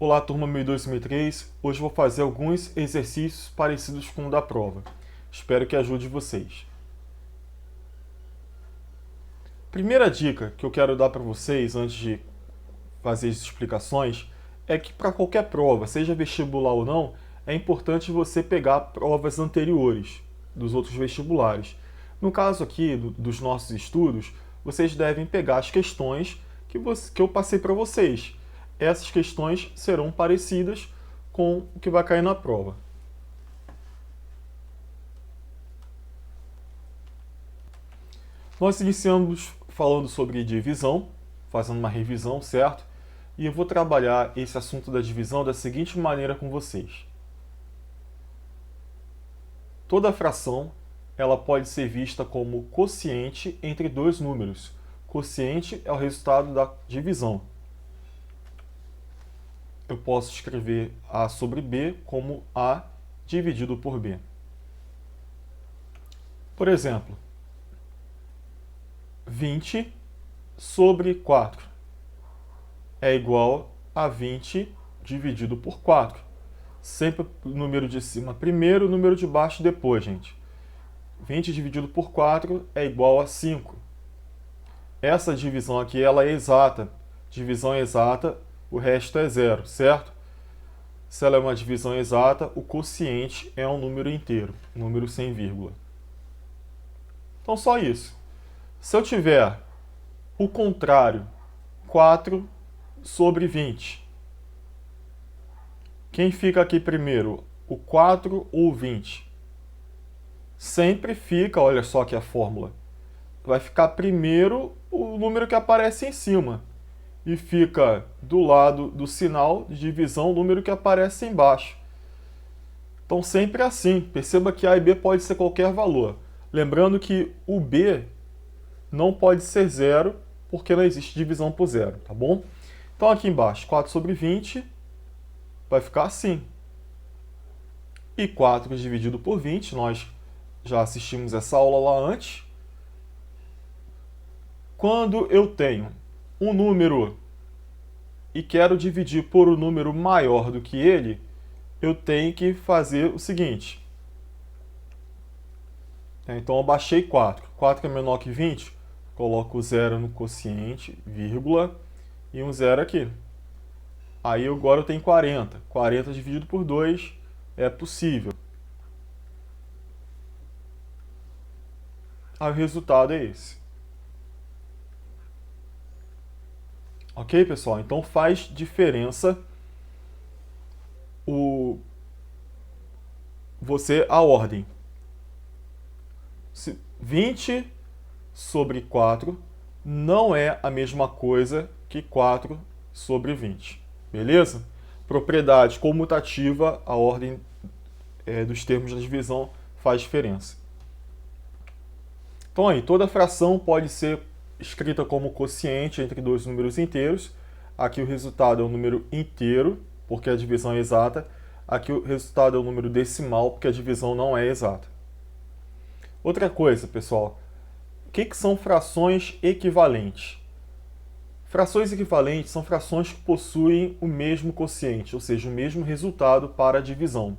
Olá, turma 1002 e 1003. Hoje vou fazer alguns exercícios parecidos com o da prova. Espero que ajude vocês. Primeira dica que eu quero dar para vocês antes de fazer as explicações é que para qualquer prova, seja vestibular ou não, é importante você pegar provas anteriores dos outros vestibulares. No caso aqui dos nossos estudos, vocês devem pegar as questões que eu passei para vocês. Essas questões serão parecidas com o que vai cair na prova. Nós iniciamos falando sobre divisão, fazendo uma revisão, certo? E eu vou trabalhar esse assunto da divisão da seguinte maneira com vocês. Toda fração ela pode ser vista como quociente entre dois números. Quociente é o resultado da divisão. Eu posso escrever A sobre B como A dividido por B. Por exemplo, 20 sobre 4 é igual a 20 dividido por 4. Sempre o número de cima primeiro, o número de baixo depois, gente. 20 dividido por 4 é igual a 5. Essa divisão aqui ela é exata. Divisão exata, o resto é zero, certo? Se ela é uma divisão exata, o quociente é um número inteiro, um número sem vírgula. Então, só isso. Se eu tiver o contrário, 4 sobre 20, quem fica aqui primeiro, o 4 ou o 20? Sempre fica, olha só aqui a fórmula, vai ficar primeiro o número que aparece em cima. E fica do lado do sinal de divisão o número que aparece embaixo. Então sempre assim. Perceba que A e B pode ser qualquer valor. Lembrando que o B não pode ser zero, porque não existe divisão por zero, tá bom? Então aqui embaixo, 4 sobre 20 vai ficar assim. E 4 dividido por 20, nós já assistimos essa aula lá antes. Quando eu tenho um número e quero dividir por um número maior do que ele, eu tenho que fazer o seguinte. Então eu baixei 4. 4 é menor que 20, coloco o zero no quociente, vírgula, e um zero aqui. Aí agora eu tenho 40. 40 dividido por 2 é possível. Aí o resultado é esse. Ok, pessoal? Então faz diferença a ordem. 20 sobre 4 não é a mesma coisa que 4 sobre 20. Beleza? Propriedade comutativa, a ordem dos termos da divisão faz diferença. Então aí, toda fração pode ser escrita como quociente entre dois números inteiros. Aqui o resultado é um número inteiro, porque a divisão é exata. Aqui o resultado é um número decimal, porque a divisão não é exata. Outra coisa, pessoal, o que são frações equivalentes? Frações equivalentes são frações que possuem o mesmo quociente, ou seja, o mesmo resultado para a divisão.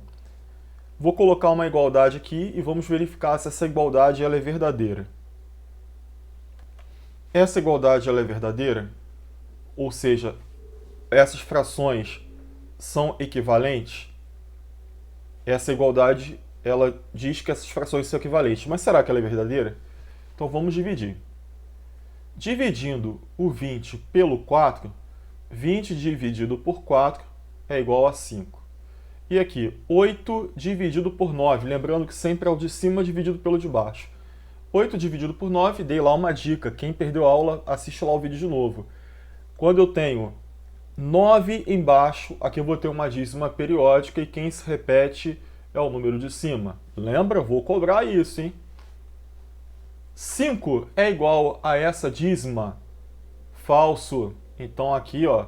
Vou colocar uma igualdade aqui e vamos verificar se essa igualdade ela é verdadeira. Essa igualdade ela é verdadeira, ou seja, essas frações são equivalentes. Essa igualdade ela diz que essas frações são equivalentes, mas será que ela é verdadeira? Então vamos dividir. Dividindo o 20 pelo 4, 20 dividido por 4 é igual a 5. E aqui, 8 dividido por 9, lembrando que sempre é o de cima dividido pelo de baixo. 8 dividido por 9, dei lá uma dica. Quem perdeu a aula, assiste lá o vídeo de novo. Quando eu tenho 9 embaixo, aqui eu vou ter uma dízima periódica e quem se repete é o número de cima. Lembra? Vou cobrar isso, hein? 5 é igual a essa dízima? Falso. Então aqui, ó,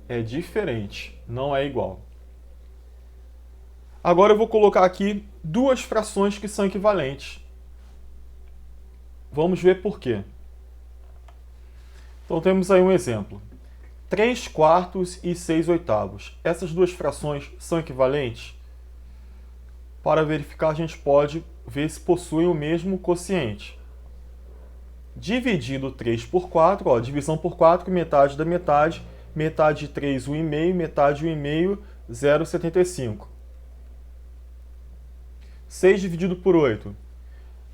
é diferente, não é igual. Agora eu vou colocar aqui duas frações que são equivalentes. Vamos ver por quê. Então temos aí um exemplo. 3 quartos e 6 oitavos. Essas duas frações são equivalentes? Para verificar, a gente pode ver se possuem o mesmo quociente. Dividindo 3 por 4, ó, divisão por 4, metade da metade, metade de 3, 1,5, metade de 1,5, 0,75. 6 dividido por 8.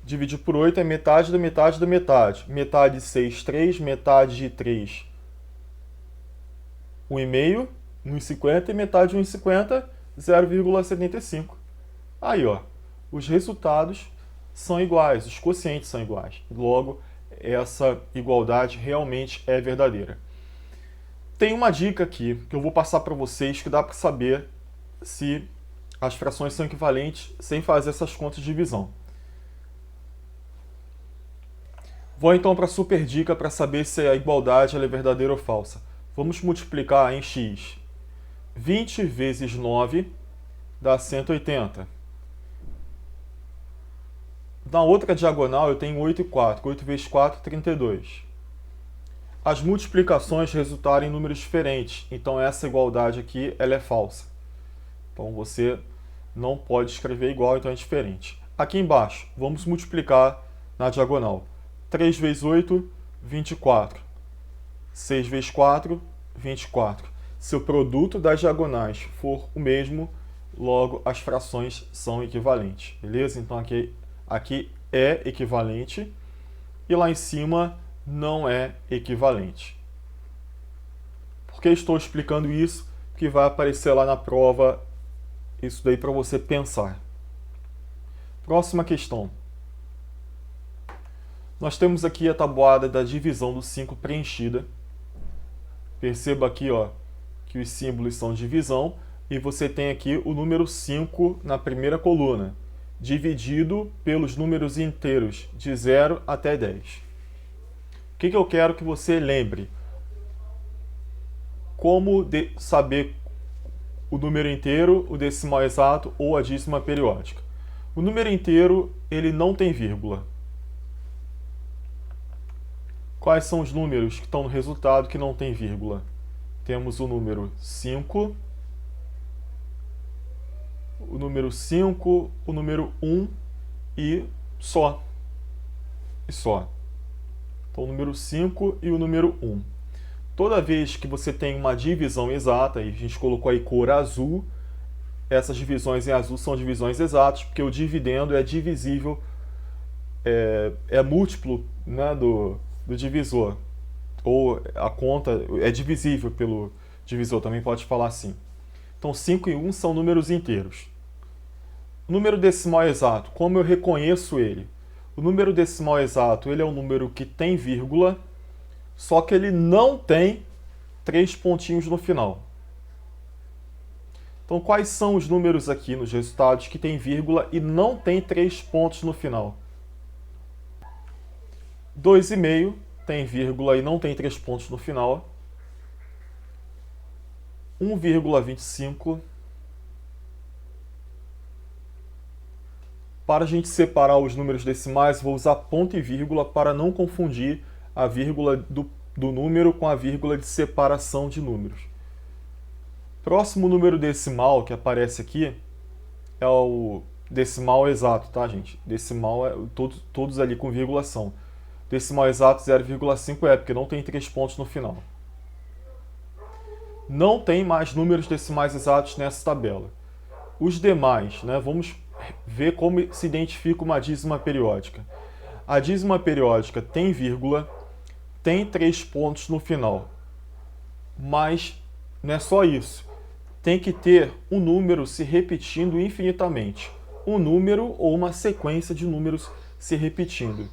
Dividir por 8 é metade da metade da metade. Metade de 6, 3, metade de 3, 1,5, 1,50 e metade de 1,50, 0,75. Aí, ó, os resultados são iguais, os quocientes são iguais. Logo, essa igualdade realmente é verdadeira. Tem uma dica aqui que eu vou passar para vocês que dá para saber se as frações são equivalentes sem fazer essas contas de divisão. Vou então para a super dica para saber se a igualdade é verdadeira ou falsa. Vamos multiplicar em x. 20 vezes 9 dá 180. Na outra diagonal eu tenho 8 e 4. 8 vezes 4, 32. As multiplicações resultaram em números diferentes. Então essa igualdade aqui ela é falsa. Então você não pode escrever igual, então é diferente. Aqui embaixo, vamos multiplicar na diagonal. 3 vezes 8, 24. 6 vezes 4, 24. Se o produto das diagonais for o mesmo, logo as frações são equivalentes. Beleza? Então aqui é equivalente e lá em cima não é equivalente. Por que estou explicando isso? Porque vai aparecer lá na prova isso daí para você pensar. Próxima questão. Nós temos aqui a tabuada da divisão do 5 preenchida. Perceba aqui, ó, que os símbolos são divisão e você tem aqui o número 5 na primeira coluna, dividido pelos números inteiros de 0 até 10. O que eu quero que você lembre? Como saber o número inteiro, o decimal exato ou a dízima periódica. O número inteiro, ele não tem vírgula. Quais são os números que estão no resultado que não tem vírgula? Temos o número 5, o número 5, o número 1 e só. E só. Então, o número 5 e o número 1. Toda vez que você tem uma divisão exata, e a gente colocou aí cor azul, essas divisões em azul são divisões exatas, porque o dividendo é divisível, é múltiplo, né, do divisor. Ou a conta é divisível pelo divisor, também pode falar assim. Então 5 e 1 são números inteiros. O número decimal exato, como eu reconheço ele? O número decimal exato, ele é um número que tem vírgula, só que ele não tem 3 pontinhos no final. Então, quais são os números aqui nos resultados que tem vírgula e não tem 3 pontos no final? 2,5 tem vírgula e não tem 3 pontos no final. 1,25. Para a gente separar os números decimais, vou usar ponto e vírgula para não confundir a vírgula do número com a vírgula de separação de números. Próximo número decimal que aparece aqui é o decimal exato, tá, gente? Decimal é todos ali com vírgula são. Decimal exato 0,5 é, porque não tem 3 pontos no final. Não tem mais números decimais exatos nessa tabela. Os demais, né, vamos ver como se identifica uma dízima periódica. A dízima periódica tem vírgula, tem 3 pontos no final. Mas não é só isso. Tem que ter um número se repetindo infinitamente. Um número ou uma sequência de números se repetindo.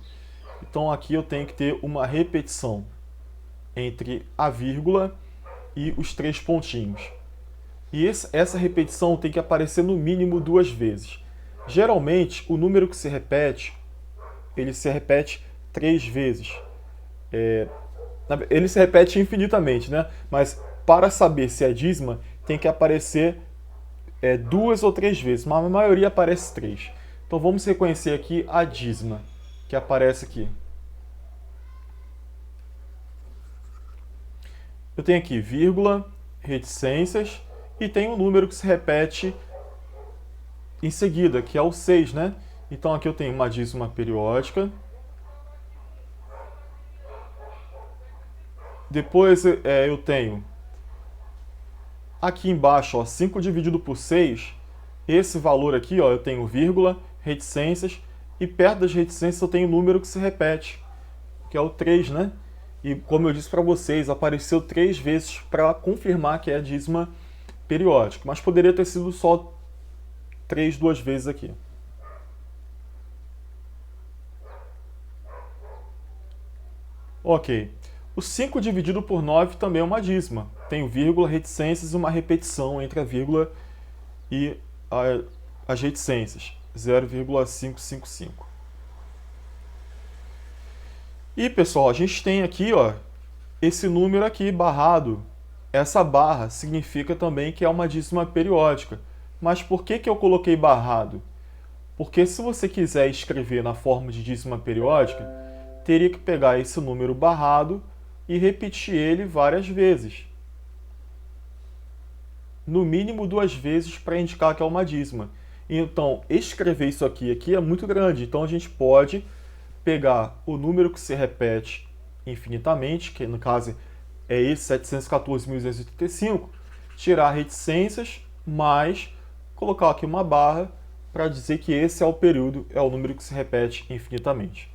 Então aqui eu tenho que ter uma repetição entre a vírgula e os 3 pontinhos. E essa repetição tem que aparecer no mínimo 2 vezes. Geralmente, o número que se repete, ele se repete 3 vezes. Ele se repete infinitamente, né? Mas para saber se é dízima, tem que aparecer 2 ou 3 vezes, mas a maioria aparece 3. Então vamos reconhecer aqui a dízima, que aparece aqui. Eu tenho aqui vírgula, reticências, e tem um número que se repete em seguida, que é o 6, né? Então aqui eu tenho uma dízima periódica. Depois eu tenho aqui embaixo, ó, 5 dividido por 6. Esse valor aqui, ó, eu tenho vírgula, reticências, e perto das reticências eu tenho um número que se repete, que é o 3, né? E como eu disse para vocês, apareceu 3 vezes para confirmar que é a dízima periódica, mas poderia ter sido só 3 duas vezes aqui. Ok. O 5 dividido por 9 também é uma dízima. Tem vírgula, reticências e uma repetição entre a vírgula e as reticências. 0,555. E, pessoal, a gente tem aqui, ó, esse número aqui barrado. Essa barra significa também que é uma dízima periódica. Mas por que eu coloquei barrado? Porque se você quiser escrever na forma de dízima periódica, teria que pegar esse número barrado e repetir ele várias vezes. No mínimo 2 vezes para indicar que é uma dízima. Então, escrever isso aqui é muito grande. Então, a gente pode pegar o número que se repete infinitamente, que no caso é esse 714.285, tirar reticências, mais colocar aqui uma barra para dizer que esse é o período, é o número que se repete infinitamente.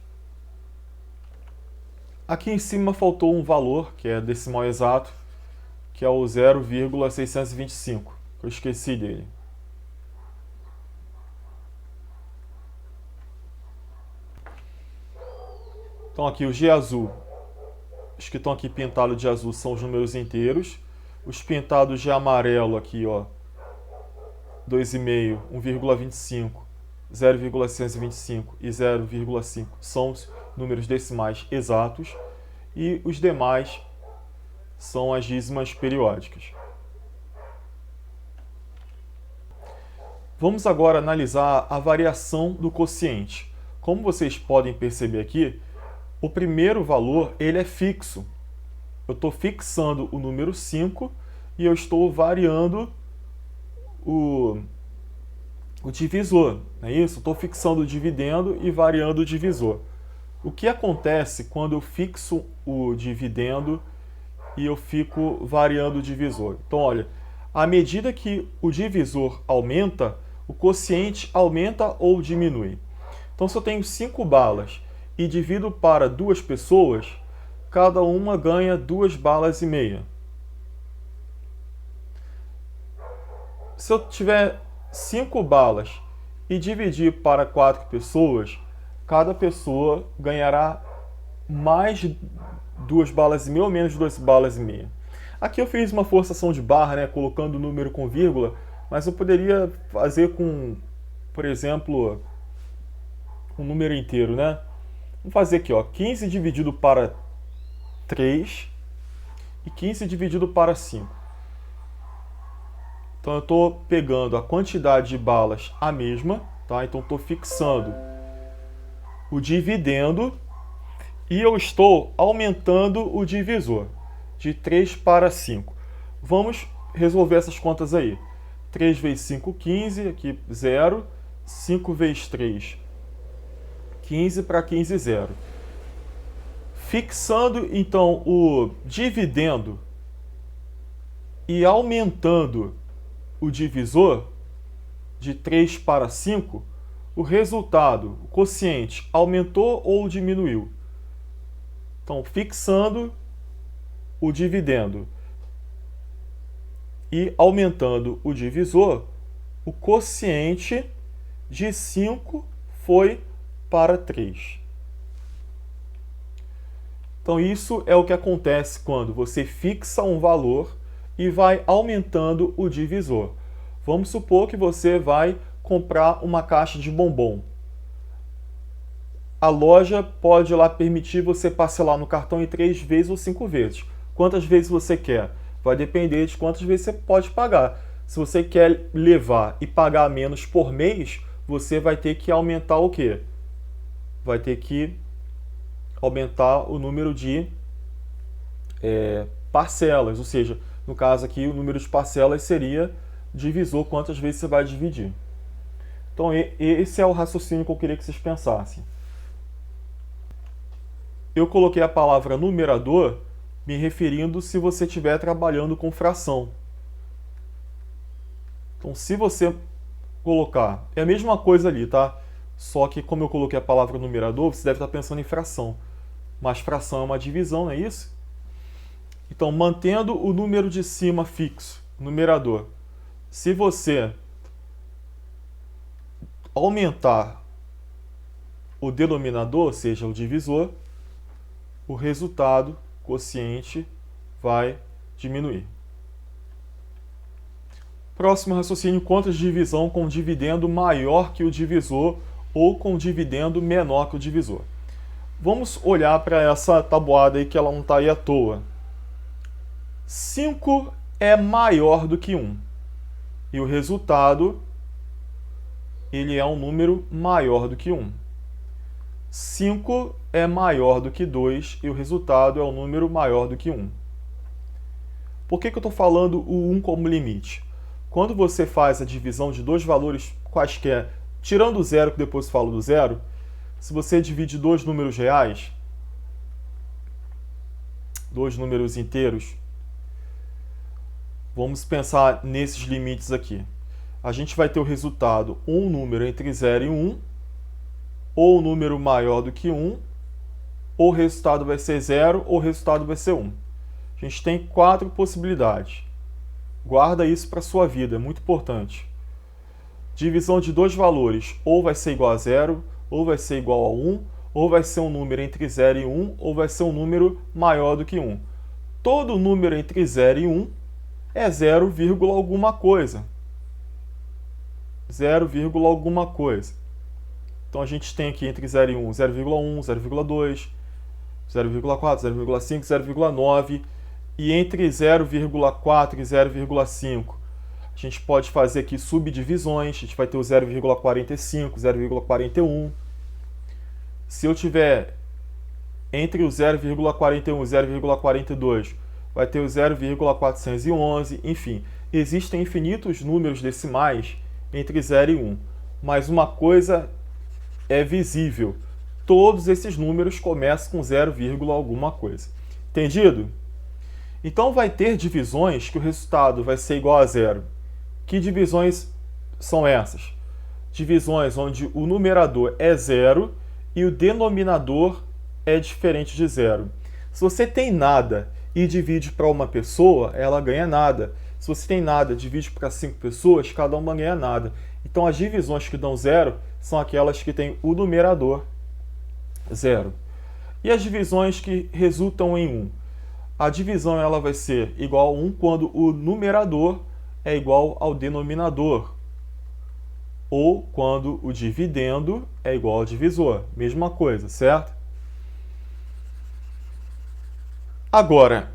Aqui em cima faltou um valor, que é decimal exato, que é o 0,625, que eu esqueci dele. Então aqui o G azul, os que estão aqui pintados de azul são os números inteiros. Os pintados de amarelo aqui, ó, 2,5, 1,25, 0,625 e 0,5 são os números decimais exatos. E os demais são as dízimas periódicas. Vamos agora analisar a variação do quociente. Como vocês podem perceber aqui, o primeiro valor ele é fixo. Eu estou fixando o número 5 e eu estou variando o divisor. Não é isso? Estou fixando o dividendo e variando o divisor. O que acontece quando eu fixo o dividendo e eu fico variando o divisor? Então, olha, à medida que o divisor aumenta, o quociente aumenta ou diminui. Então, se eu tenho 5 balas e divido para 2 pessoas, cada uma ganha 2 balas e meia. Se eu tiver 5 balas e dividir para 4 pessoas, cada pessoa ganhará mais 2 balas e meia ou menos 2 balas e meia. Aqui eu fiz uma forçação de barra, né, colocando o número com vírgula, mas eu poderia fazer com, por exemplo, um número inteiro, né? Vamos fazer aqui, ó, 15 dividido para 3 e 15 dividido para 5. Então eu estou pegando a quantidade de balas a mesma, tá? Então estou fixando o dividendo e eu estou aumentando o divisor de 3 para 5. Vamos resolver essas contas aí. 3 vezes 5, 15, aqui 0. 5 vezes 3, 15 para 15, 0. Fixando, então, o dividendo e aumentando o divisor de 3 para 5, o resultado, o quociente, aumentou ou diminuiu? Então, fixando o dividendo e aumentando o divisor, o quociente de 5 foi para 3. Então, isso é o que acontece quando você fixa um valor e vai aumentando o divisor. Vamos supor que você vai comprar uma caixa de bombom. A loja pode lá permitir você parcelar no cartão em 3 vezes ou 5 vezes. Quantas vezes você quer? Vai depender de quantas vezes você pode pagar. Se você quer levar e pagar menos por mês, você vai ter que aumentar o quê? Vai ter que aumentar o número de parcelas, ou seja, no caso aqui o número de parcelas seria divisor, quantas vezes você vai dividir. Então esse é o raciocínio que eu queria que vocês pensassem. Eu coloquei a palavra numerador me referindo se você estiver trabalhando com fração. Então se você colocar, é a mesma coisa ali, tá? Só que como eu coloquei a palavra numerador, você deve estar pensando em fração. Mas fração é uma divisão, não é isso? Então, mantendo o número de cima fixo, numerador, se você aumentar o denominador, ou seja, o divisor, o resultado, quociente, vai diminuir. Próximo raciocínio, contas de divisão com dividendo maior que o divisor ou com dividendo menor que o divisor. Vamos olhar para essa tabuada aí que ela não está aí à toa. 5 é maior do que 1. E o resultado, ele é um número maior do que 1. 5 é maior do que 2 e o resultado é um número maior do que 1. Por que eu estou falando o 1 como limite? Quando você faz a divisão de dois valores quaisquer, tirando o zero, que depois eu falo do zero, se você divide dois números reais, dois números inteiros, vamos pensar nesses limites aqui. A gente vai ter o resultado um número entre 0 e 1, ou um número maior do que 1, ou o resultado vai ser 0, ou o resultado vai ser 1. A gente tem 4 possibilidades. Guarda isso para a sua vida, é muito importante. Divisão de dois valores, ou vai ser igual a 0, ou vai ser igual a 1, ou vai ser um número entre 0 e 1, ou vai ser um número maior do que 1. Todo número entre 0 e 1 é 0, alguma coisa. 0, alguma coisa. Então a gente tem aqui entre 0 e 1, 0,1, 0,2, 0,4, 0,5, 0,9. E entre 0,4 e 0,5, a gente pode fazer aqui subdivisões. A gente vai ter o 0,45, 0,41. Se eu tiver entre o 0,41 e 0,42, vai ter o 0,411. Enfim, existem infinitos números decimais entre 0 e 1. Mas uma coisa é visível. Todos esses números começam com 0, alguma coisa. Entendido? Então vai ter divisões que o resultado vai ser igual a 0. Que divisões são essas? Divisões onde o numerador é 0 e o denominador é diferente de 0. Se você tem nada e divide para uma pessoa, ela ganha nada. Se você tem nada e divide para 5 pessoas, cada uma ganha nada. Então as divisões que dão 0 são aquelas que têm o numerador 0. E as divisões que resultam em 1? A divisão ela vai ser igual a 1 quando o numerador é igual ao denominador. Ou quando o dividendo é igual ao divisor. Mesma coisa, certo? Agora,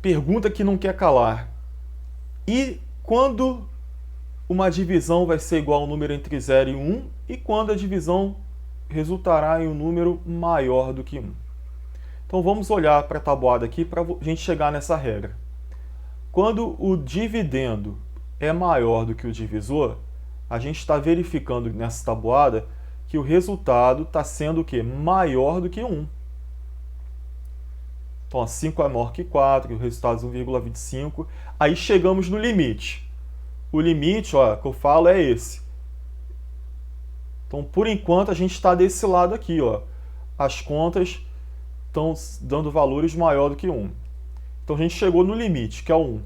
pergunta que não quer calar. E quando uma divisão vai ser igual ao número entre 0 e 1? E quando a divisão resultará em um número maior do que 1? Então vamos olhar para a tabuada aqui para a gente chegar nessa regra. Quando o dividendo é maior do que o divisor, a gente está verificando nessa tabuada que o resultado está sendo o quê? Maior do que 1. Então, 5 é maior que 4, o resultado é 1,25. Aí chegamos no limite. O limite, ó, que eu falo é esse. Então, por enquanto, a gente está desse lado aqui, ó. As contas estão dando valores maior do que 1. Então a gente chegou no limite, que é o 1.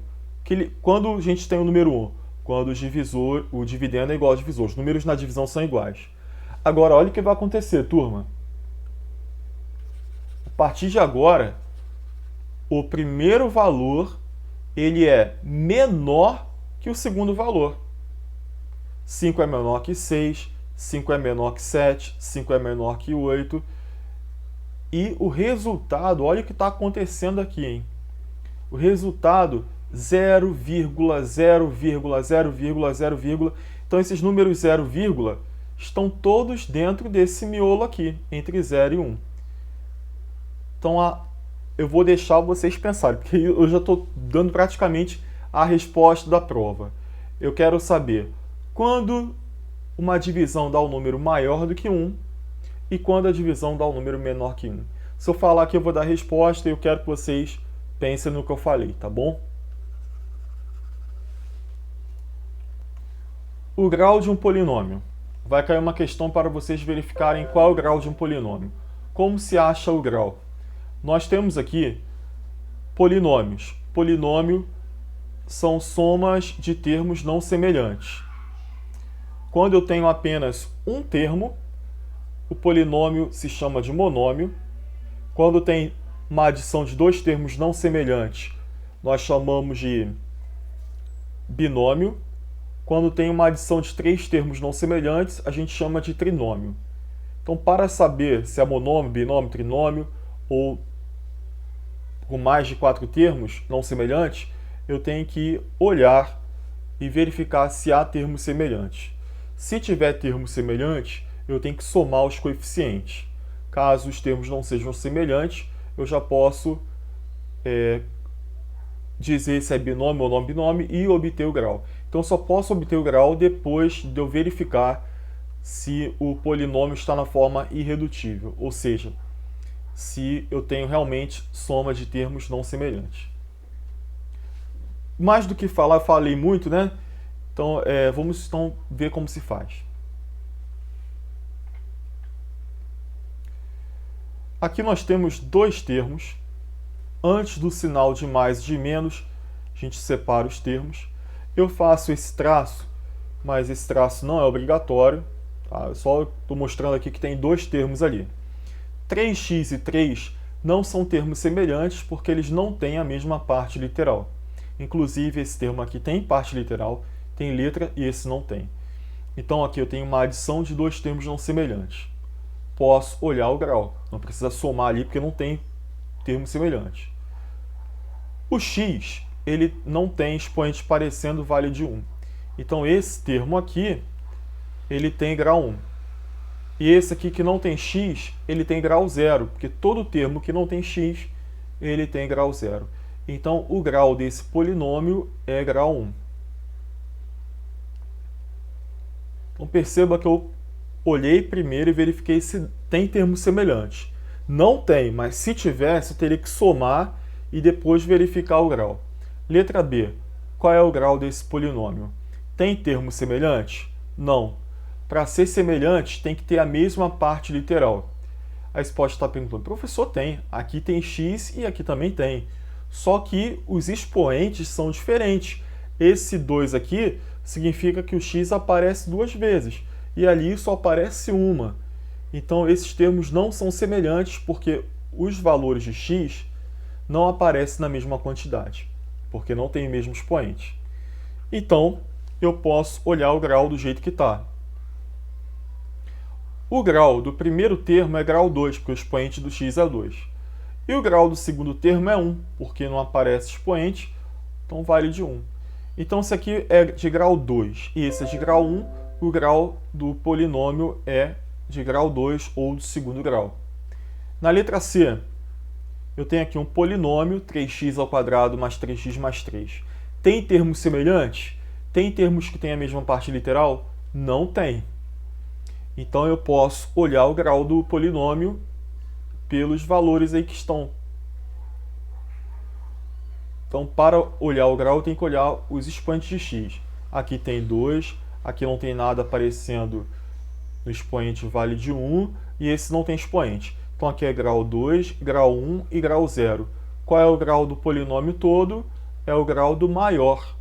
Quando a gente tem o número 1? Quando o dividendo é igual ao divisor. Os números na divisão são iguais. Agora, olha o que vai acontecer, turma. A partir de agora, o primeiro valor ele é menor que o segundo valor. 5 é menor que 6, 5 é menor que 7, 5 é menor que 8. E o resultado, olha o que está acontecendo aqui, hein? O resultado 0,0,0,0,0. Então esses números 0, estão todos dentro desse miolo aqui, entre 0 e 1. Então eu vou deixar vocês pensarem, porque eu já estou dando praticamente a resposta da prova. Eu quero saber quando uma divisão dá um número maior do que 1 e quando a divisão dá um número menor que 1. Se eu falar que eu vou dar a resposta, eu quero que vocês pensem no que eu falei, tá bom? O grau de um polinômio. Vai cair uma questão para vocês verificarem qual é o grau de um polinômio. Como se acha o grau? Nós temos aqui polinômios. Polinômio são somas de termos não semelhantes. Quando eu tenho apenas um termo, o polinômio se chama de monômio. Quando tem uma adição de dois termos não semelhantes, nós chamamos de binômio. Quando tem uma adição de três termos não semelhantes, a gente chama de trinômio. Então, para saber se é monômio, binômio, trinômio ou com mais de 4 termos não semelhantes, eu tenho que olhar e verificar se há termos semelhantes. Se tiver termos semelhantes, eu tenho que somar os coeficientes. Caso os termos não sejam semelhantes, eu já posso dizer se é binômio ou não binômio e obter o grau. Então, só posso obter o grau depois de eu verificar se o polinômio está na forma irredutível, ou seja, se eu tenho realmente soma de termos não semelhantes. Mais do que falar, falei muito, né? Então, vamos então ver como se faz. Aqui nós temos dois termos. Antes do sinal de mais e de menos, a gente separa os termos. Eu faço esse traço, mas esse traço não é obrigatório. Tá? Eu só estou mostrando aqui que tem dois termos ali. 3x e 3 não são termos semelhantes porque eles não têm a mesma parte literal. Inclusive, esse termo aqui tem parte literal, tem letra, e esse não tem. Então, aqui eu tenho uma adição de dois termos não semelhantes. Posso olhar o grau. Não precisa somar ali porque não tem termos semelhantes. O x, ele não tem expoente parecendo vale de 1. Então, esse termo aqui, ele tem grau 1. E esse aqui que não tem x, ele tem grau 0, porque todo termo que não tem x, ele tem grau 0. Então, o grau desse polinômio é grau 1. Então, perceba que eu olhei primeiro e verifiquei se tem termos semelhantes. Não tem, mas se tivesse, eu teria que somar e depois verificar o grau. Letra B. Qual é o grau desse polinômio? Tem termos semelhantes? Não. Para ser semelhante, tem que ter a mesma parte literal. Aí você pode estar perguntando, professor, tem. Aqui tem x e aqui também tem. Só que os expoentes são diferentes. Esse 2 aqui significa que o x aparece duas vezes. E ali só aparece uma. Então, esses termos não são semelhantes porque os valores de x não aparecem na mesma quantidade, porque não tem o mesmo expoente. Então, eu posso olhar o grau do jeito que está. O grau do primeiro termo é grau 2, porque o expoente do x é 2. E o grau do segundo termo é 1, porque não aparece expoente, então vale de 1. Então, se aqui é de grau 2 e esse é de grau 1, o grau do polinômio é de grau 2 ou do segundo grau. Na letra C, eu tenho aqui um polinômio, 3x² mais 3x mais 3. Tem termos semelhantes? Tem termos que têm a mesma parte literal? Não tem. Então, eu posso olhar o grau do polinômio pelos valores aí que estão. Então, para olhar o grau, eu tenho que olhar os expoentes de x. Aqui tem 2, aqui não tem nada aparecendo no expoente vale de 1, e esse não tem expoente. Então, aqui é grau 2, grau 1 e grau 0. Qual é o grau do polinômio todo? É o grau do maior.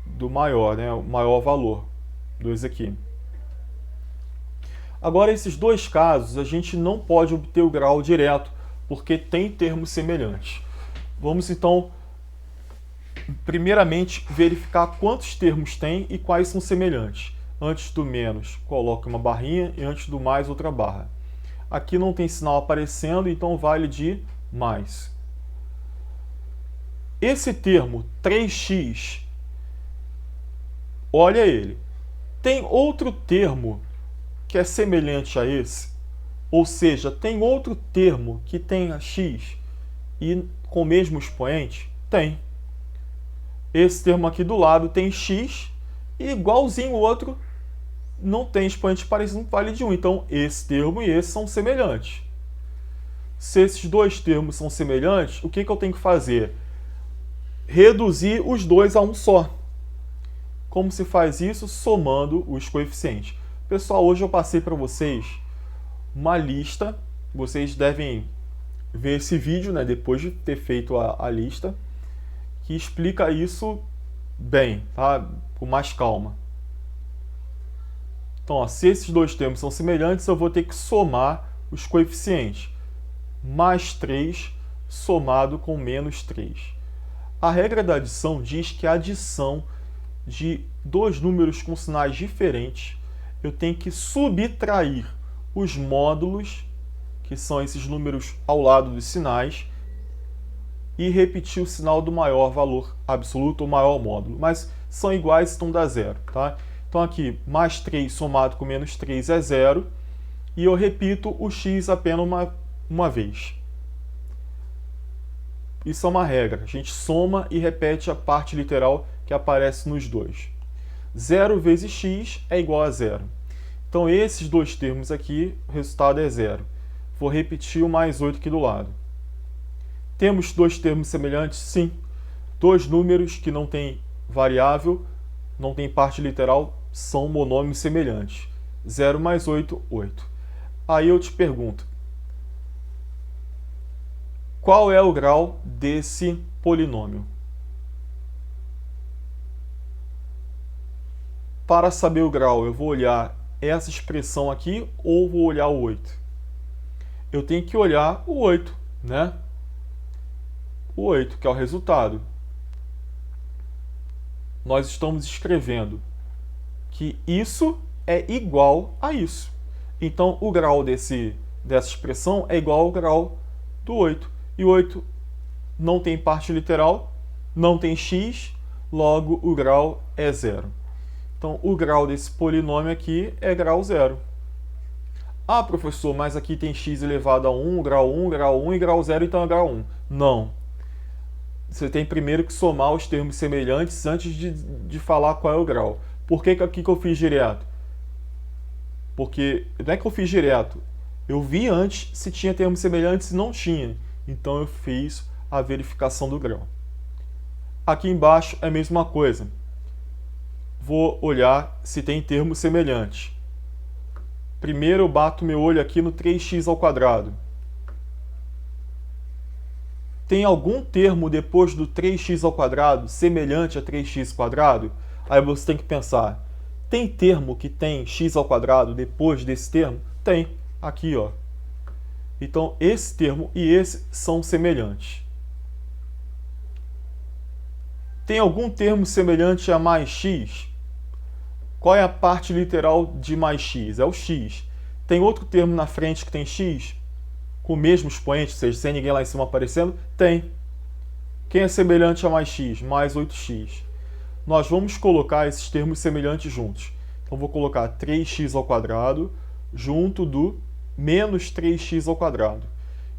Do maior, né? O maior valor. 2 aqui. Agora, esses dois casos, a gente não pode obter o grau direto, porque tem termos semelhantes. Vamos, então, primeiramente, verificar quantos termos tem e quais são semelhantes. Antes do menos, coloque uma barrinha, e antes do mais, outra barra. Aqui não tem sinal aparecendo, então vale de mais. Esse termo, 3x, olha ele. Tem outro termo que é semelhante a esse, Ou seja, tem outro termo que tenha x e com o mesmo expoente? Tem. Esse termo aqui do lado tem x e igualzinho o outro não tem expoente parecido, vale de 1. Então, esse termo e esse são semelhantes. Se esses dois termos são semelhantes, o que eu tenho que fazer? Reduzir os dois a um só. Como se faz isso? Somando os coeficientes. Pessoal, hoje eu passei para vocês uma lista. Vocês devem ver esse vídeo, né, depois de ter feito a lista, que explica isso bem, tá? Com mais calma. Então, ó, se esses dois termos são semelhantes, eu vou ter que somar os coeficientes. Mais 3 somado com menos 3. A regra da adição diz que a adição de dois números com sinais diferentes, eu tenho que subtrair os módulos, que são esses números ao lado dos sinais, e repetir o sinal do maior valor absoluto ou maior módulo. Mas são iguais, então dá zero, tá? Então aqui, mais 3 somado com menos 3 é zero, e eu repito o x apenas uma vez. Isso é uma regra. A gente soma e repete a parte literal que aparece nos dois. 0 vezes x é igual a zero. Então, esses dois termos aqui, o resultado é zero. Vou repetir o mais 8 aqui do lado. Temos dois termos semelhantes? Sim. Dois números que não têm variável, não tem parte literal, são monômios semelhantes. 0 mais 8, 8. Aí eu te pergunto, qual é o grau desse polinômio? Para saber o grau, eu vou olhar essa expressão aqui ou vou olhar o 8? Eu tenho que olhar o 8, né? O 8, que é o resultado. Nós estamos escrevendo que isso é igual a isso. Então, o grau dessa expressão é igual ao grau do 8. E 8 não tem parte literal, não tem x, logo o grau é zero. Então, o grau desse polinômio aqui é grau zero. Ah, professor, mas aqui tem x elevado a 1, grau 1 e grau 0, então é grau 1. Não. Você tem primeiro que somar os termos semelhantes antes de falar qual é o grau. Por que aqui que eu fiz direto? Porque não é que eu fiz direto. Eu vi antes se tinha termos semelhantes e não tinha. Então eu fiz a verificação do grau. Aqui embaixo é a mesma coisa. Vou olhar se tem termos semelhantes. Primeiro eu bato meu olho aqui no 3x ao quadrado. Tem algum termo depois do 3x ao quadrado semelhante a 3x quadrado? Aí você tem que pensar, tem termo que tem x ao quadrado depois desse termo? Tem, aqui ó. Então esse termo e esse são semelhantes. Tem algum termo semelhante a mais x? Qual é a parte literal de mais x? É o x. Tem outro termo na frente que tem x? Com o mesmo expoente, ou seja, sem ninguém lá em cima aparecendo? Tem. Quem é semelhante a mais x? Mais 8x. Nós vamos colocar esses termos semelhantes juntos. Então, vou colocar 3x ao quadrado junto do menos 3x ao quadrado.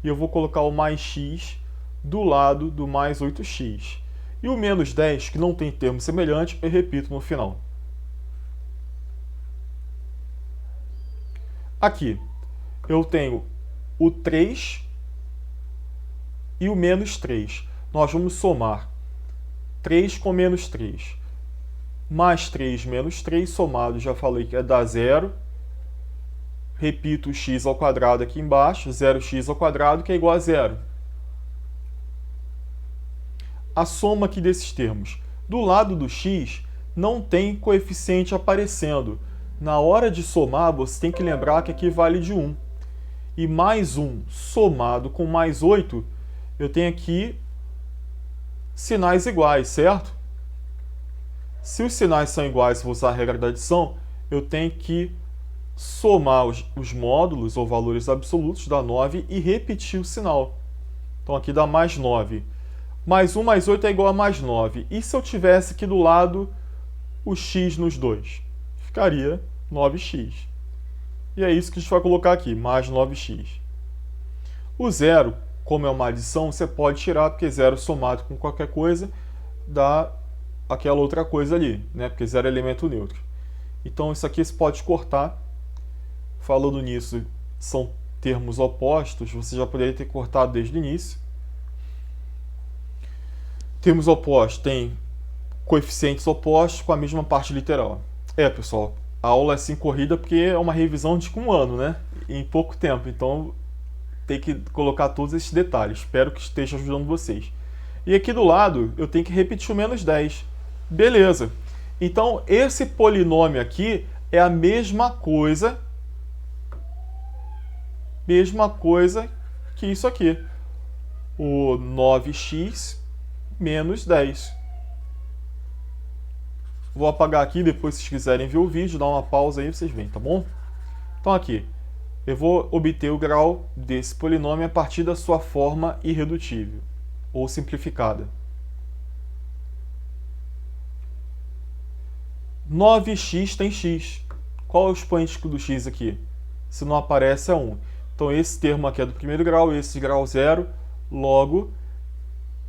E eu vou colocar o mais x do lado do mais 8x. E o menos 10, que não tem termo semelhante, eu repito no final. Aqui, eu tenho o 3 e o menos 3. Nós vamos somar 3 com menos 3. Mais 3 menos 3, somado, já falei que é dar zero. Repito o x ao quadrado aqui embaixo, 0x ao quadrado, que é igual a zero. A soma aqui desses termos. Do lado do x, não tem coeficiente aparecendo. Na hora de somar, você tem que lembrar que aqui vale de 1. E mais 1 somado com mais 8, eu tenho aqui sinais iguais, certo? Se os sinais são iguais, se eu usar a regra da adição, eu tenho que somar os módulos ou valores absolutos, dá 9, e repetir o sinal. Então aqui dá mais 9. Mais 1 mais 8 é igual a mais 9. E se eu tivesse aqui do lado o x nos dois? Ficaria 9x. E é isso que a gente vai colocar aqui, mais 9x. O zero, como é uma adição, você pode tirar, porque zero somado com qualquer coisa dá aquela outra coisa ali, né? Porque zero é elemento neutro. Então isso aqui você pode cortar. Falando nisso, são termos opostos, você já poderia ter cortado desde o início. Termos opostos têm coeficientes opostos com a mesma parte literal. Pessoal, a aula é assim corrida porque é uma revisão de um ano, né? Em pouco tempo, então tem que colocar todos esses detalhes. Espero que esteja ajudando vocês. E aqui do lado, eu tenho que repetir o menos 10. Beleza. Então, esse polinômio aqui é a mesma coisa que isso aqui. O 9x menos 10. Vou apagar aqui, depois se vocês quiserem ver o vídeo, dá uma pausa aí, vocês veem, tá bom? Então aqui, eu vou obter o grau desse polinômio a partir da sua forma irredutível, ou simplificada. 9x tem x. Qual é o expoente do x aqui? Se não aparece, é 1. Então esse termo aqui é do primeiro grau, esse grau 0. Logo,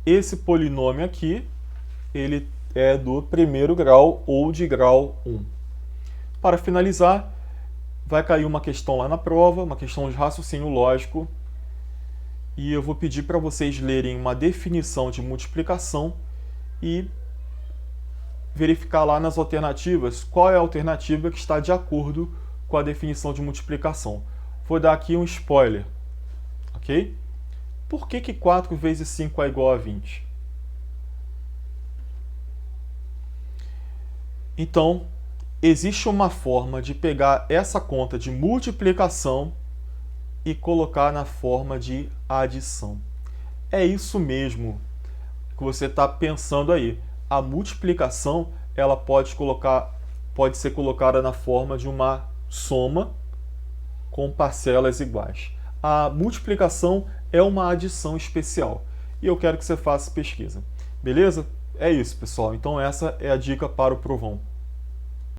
esse polinômio aqui, ele é do primeiro grau ou de grau 1. Para finalizar, vai cair uma questão lá na prova, uma questão de raciocínio lógico, e eu vou pedir para vocês lerem uma definição de multiplicação e verificar lá nas alternativas qual é a alternativa que está de acordo com a definição de multiplicação. Vou dar aqui um spoiler, ok? Por que 4 vezes 5 é igual a 20? Então, existe uma forma de pegar essa conta de multiplicação e colocar na forma de adição. É isso mesmo que você está pensando aí. A multiplicação ela pode ser colocada na forma de uma soma com parcelas iguais. A multiplicação é uma adição especial e eu quero que você faça pesquisa. Beleza? É isso, pessoal. Então essa é a dica para o provão.